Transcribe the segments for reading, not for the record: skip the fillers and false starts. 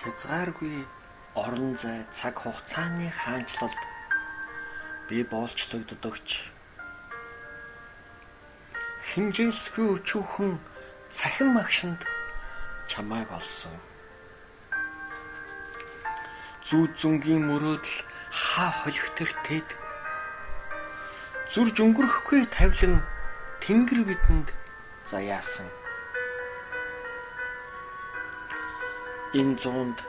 Хязгааргүй орон зай цаг хугацааны хаанчлалд би боолчлогддогч хинжээлсгүй өчүүхэн цахим агшинд чамайг олсон. Зүү зүнгийн мөрөөдөл хаа холих тэртээд зүрж өнгөрөхгүй тавилан тэнгэр бидэнд заяасан. Энэ зуунд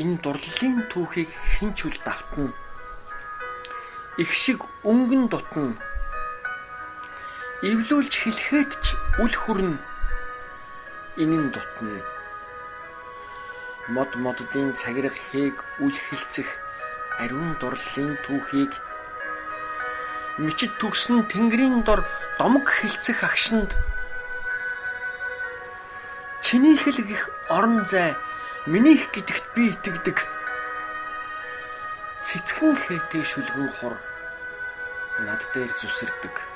энэ дурлалын түүхийг хэн ч үл давтна. Их шиг өнгөн дутна. Эвлүүлж хэлэхэд ч үл хүрнэ. Энэ нь дутна. Мод моддын цагираг хээг үл хэлцэх ариун дурлалын түүхийг мичид төгсөн тэнгэрийн дор домог хэлцэх агшинд чинийх л гих орон зай минийх гэдэгт би итгэдэг. Цэцгэн хээтэй шүлгэн хур над дээр зүсэрдэг.